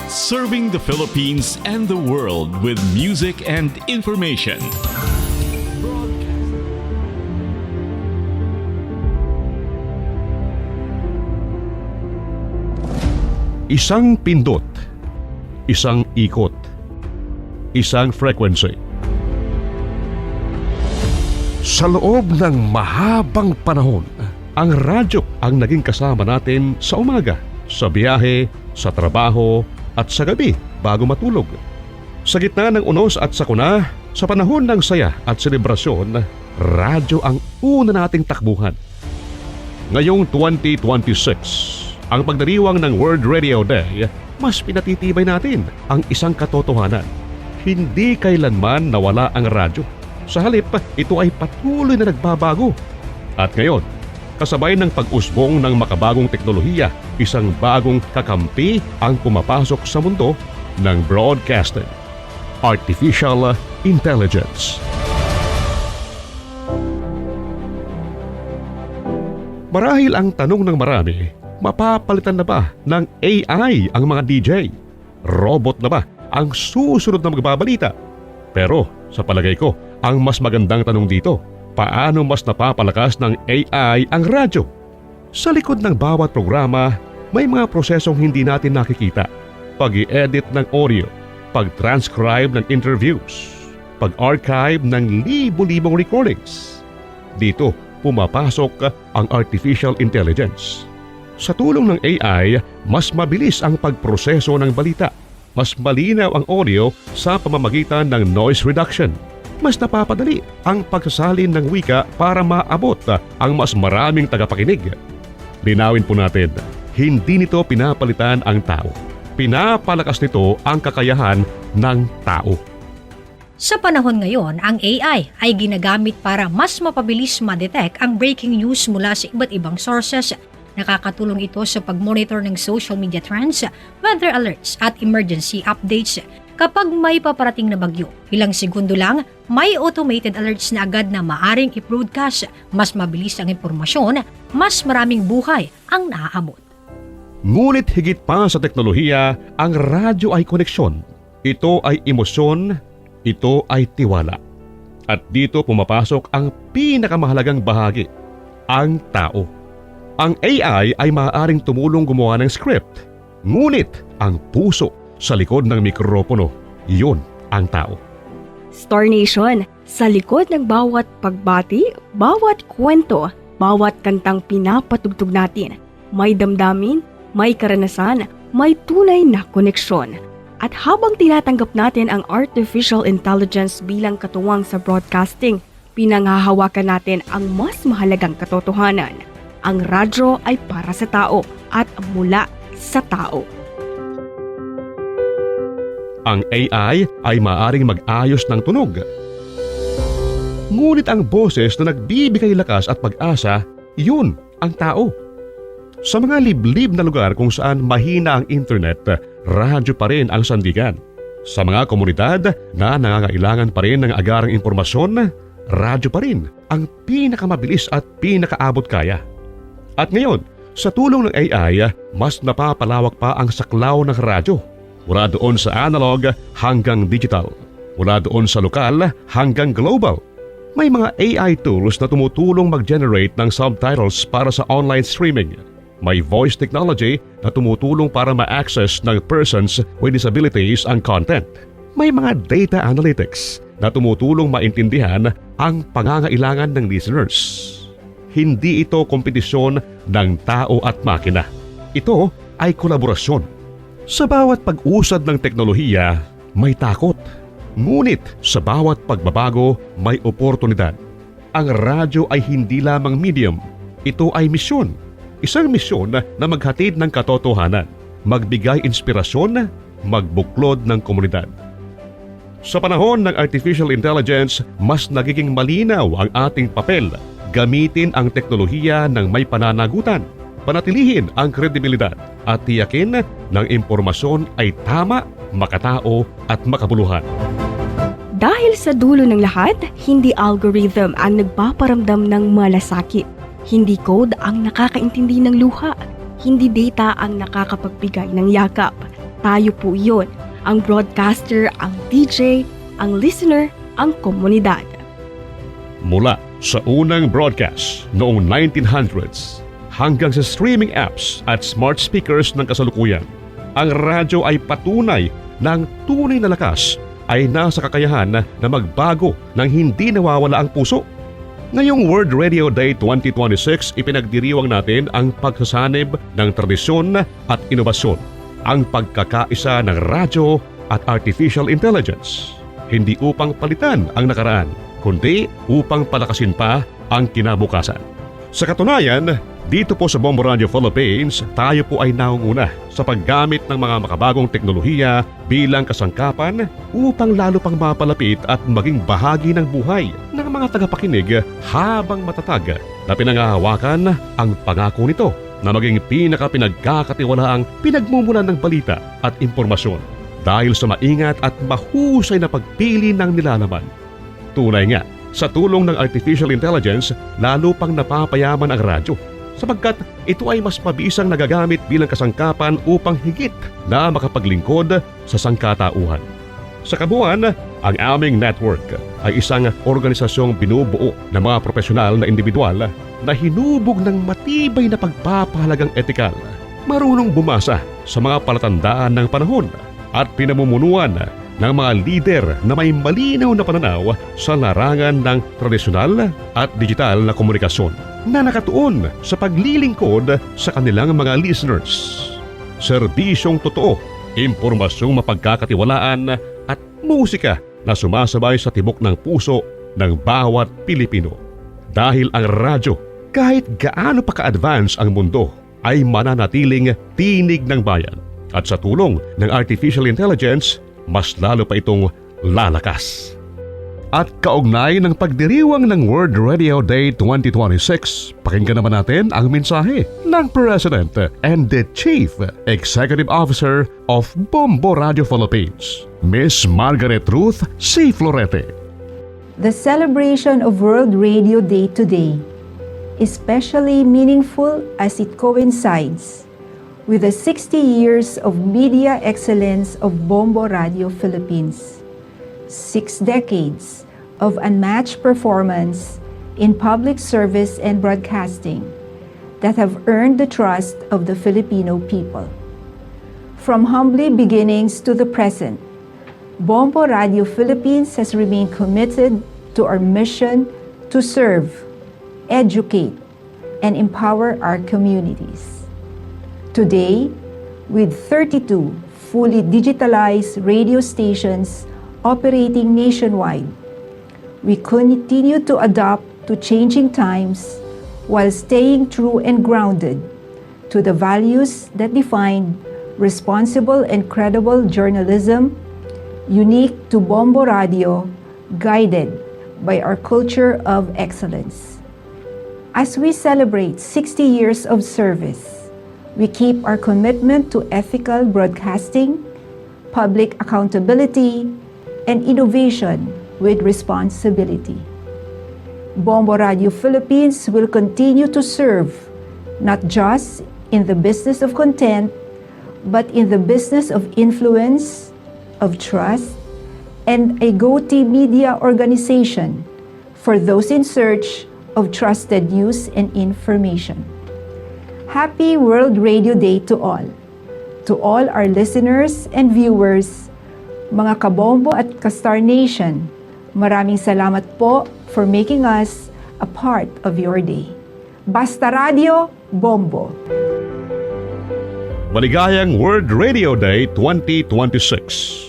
Serving the Philippines and the world with music and information. Isang pindot, isang ikot, isang frequency. Sa loob ng mahabang panahon, ang radyo ang naging kasama natin sa umaga, sa biyahe, sa trabaho, at sa gabi bago matulog. Sa gitna ng unos at sakuna, sa panahon ng saya at selebrasyon, radyo ang una nating takbuhan. Ngayong 2026, ang pagdiriwang ng World Radio Day, mas pinatitibay natin ang isang katotohanan. Hindi kailanman nawala ang radyo. Sa halip, ito ay patuloy na nagbabago. At ngayon, kasabay ng pag-usbong ng makabagong teknolohiya, isang bagong kakampi ang pumapasok sa mundo ng broadcasting. Artificial Intelligence. Marahil ang tanong ng marami, mapapalitan na ba ng AI ang mga DJ? Robot na ba ang susunod na magbabalita? Pero sa palagay ko, ang mas magandang tanong dito, paano mas napapalakas ng AI ang radyo? Sa likod ng bawat programa, may mga prosesong hindi natin nakikita. Pag-i-edit ng audio, pag-transcribe ng interviews, pag-archive ng libo-libong recordings. Dito, pumapasok ang artificial intelligence. Sa tulong ng AI, mas mabilis ang pagproseso ng balita. Mas malinaw ang audio sa pamamagitan ng noise reduction. Mas napapadali ang pagsasalin ng wika para maabot ang mas maraming tagapakinig. Linawin po natin, hindi nito pinapalitan ang tao. Pinapalakas nito ang kakayahan ng tao. Sa panahon ngayon, ang AI ay ginagamit para mas mapabilis ma-detect ang breaking news mula sa iba't ibang sources. Nakakatulong ito sa pag-monitor ng social media trends, weather alerts at emergency updates. Kapag may paparating na bagyo, ilang segundo lang, may automated alerts na agad na maaring i-broadcast. Mas mabilis ang impormasyon, mas maraming buhay ang naaabot. Ngunit higit pa sa teknolohiya, ang radyo ay koneksyon. Ito ay emosyon, ito ay tiwala. At dito pumapasok ang pinakamahalagang bahagi, ang tao. Ang AI ay maaaring tumulong gumawa ng script. Ngunit ang puso sa likod ng mikropono, iyon ang tao. Star Nation, sa likod ng bawat pagbati, bawat kwento, bawat kantang pinapatugtog natin, may damdamin, may karanasan, may tunay na koneksyon. At habang tinatanggap natin ang artificial intelligence bilang katuwang sa broadcasting, pinanghahawakan natin ang mas mahalagang katotohanan. Ang radyo ay para sa tao at mula sa tao. Ang AI ay maaaring mag-ayos ng tunog. Ngunit ang boses na nagbibigay lakas at pag-asa, yun ang tao. Sa mga liblib na lugar kung saan mahina ang internet, radyo pa rin ang sandigan. Sa mga komunidad na nangangailangan pa rin ng agarang impormasyon, radyo pa rin ang pinakamabilis at pinakaabot kaya. At ngayon, sa tulong ng AI, mas napapalawak pa ang saklaw ng radyo. Mula doon sa analog hanggang digital. Mula doon sa lokal hanggang global. May mga AI tools na tumutulong mag-generate ng subtitles para sa online streaming. May voice technology na tumutulong para ma-access ng persons with disabilities ang content. May mga data analytics na tumutulong maintindihan ang pangangailangan ng listeners. Hindi ito kompetisyon ng tao at makina. Ito ay kolaborasyon. Sa bawat pag-usad ng teknolohiya, may takot. Ngunit sa bawat pagbabago, may oportunidad. Ang radyo ay hindi lamang medium. Ito ay misyon. Isang misyon na maghatid ng katotohanan, magbigay inspirasyon, magbuklod ng komunidad. Sa panahon ng artificial intelligence, mas nagiging malinaw ang ating papel. Gamitin ang teknolohiya ng may pananagutan, panatilihin ang kredibilidad at tiyakin ng impormasyon ay tama, makatao at makabuluhan. Dahil sa dulo ng lahat, hindi algorithm ang nagpaparamdam ng malasakit. Hindi code ang nakakaintindi ng luha. Hindi data ang nakakapagbigay ng yakap. Tayo po iyon. Ang broadcaster, ang DJ, ang listener, ang komunidad. Mula sa unang broadcast noong 1900s hanggang sa streaming apps at smart speakers ng kasalukuyan, ang radyo ay patunay na ang tunay na lakas ay nasa kakayahan na magbago nang hindi nawawala ang puso. Ngayong World Radio Day 2026, ipinagdiriwang natin ang pagsasanib ng tradisyon at inobasyon, ang pagkakaisa ng radyo at artificial intelligence. Hindi upang palitan ang nakaraan, kundi upang palakasin pa ang kinabukasan. Sa katunayan, dito po sa Bombo Radio Philippines, tayo po ay naunguna sa paggamit ng mga makabagong teknolohiya bilang kasangkapan upang lalo pang mapalapit at maging bahagi ng buhay ng mga tagapakinig habang matatag na pinangahawakan ang pangako nito na maging pinakapinagkakatiwalaang pinagmumulan ng balita at impormasyon dahil sa maingat at mahusay na pagpili ng nilalaman. Tunay nga, sa tulong ng artificial intelligence, lalo pang napapayaman ang radyo sapagkat ito ay mas mabisang nagagamit bilang kasangkapan upang higit na makapaglingkod sa sangkatauhan. Sa kabuuan, ang aming network ay isang organisasyong binubuo ng mga profesional na individual na hinubog ng matibay na pagpapahalagang etikal, marunong bumasa sa mga palatandaan ng panahon at pinamumunuan ng mga lider na may malinaw na pananaw sa larangan ng tradisyonal at digital na komunikasyon na nakatuon sa paglilingkod sa kanilang mga listeners. Serbisyong totoo, impormasyong mapagkakatiwalaan at musika na sumasabay sa tibok ng puso ng bawat Pilipino. Dahil ang radyo, kahit gaano pa ka-advance ang mundo, ay mananatiling tinig ng bayan. At sa tulong ng artificial intelligence, mas lalo pa itong lalakas. At kaugnay ng pagdiriwang ng World Radio Day 2026, pakinggan naman natin ang mensahe ng President and the Chief Executive Officer of Bombo Radio Philippines, Miss Margaret Ruth C. Florete. The celebration of World Radio Day today is especially meaningful as it coincides with the 60 years of media excellence of Bombo Radio Philippines, 6 decades of unmatched performance in public service and broadcasting that have earned the trust of the Filipino people. From humble beginnings to the present, Bombo Radio Philippines has remained committed to our mission to serve, educate, and empower our communities. Today, with 32 fully digitalized radio stations operating nationwide, we continue to adapt to changing times while staying true and grounded to the values that define responsible and credible journalism, unique to Bombo Radio, guided by our culture of excellence. As we celebrate 60 years of service, we keep our commitment to ethical broadcasting, public accountability, and innovation with responsibility. Bombo Radio Philippines will continue to serve not just in the business of content, but in the business of influence, of trust, and a go-to media organization for those in search of trusted news and information. Happy World Radio Day to all. To all our listeners and viewers, mga kabombo at ka-Star Nation, maraming salamat po for making us a part of your day. Basta Radio, Bombo! Maligayang World Radio Day 2026.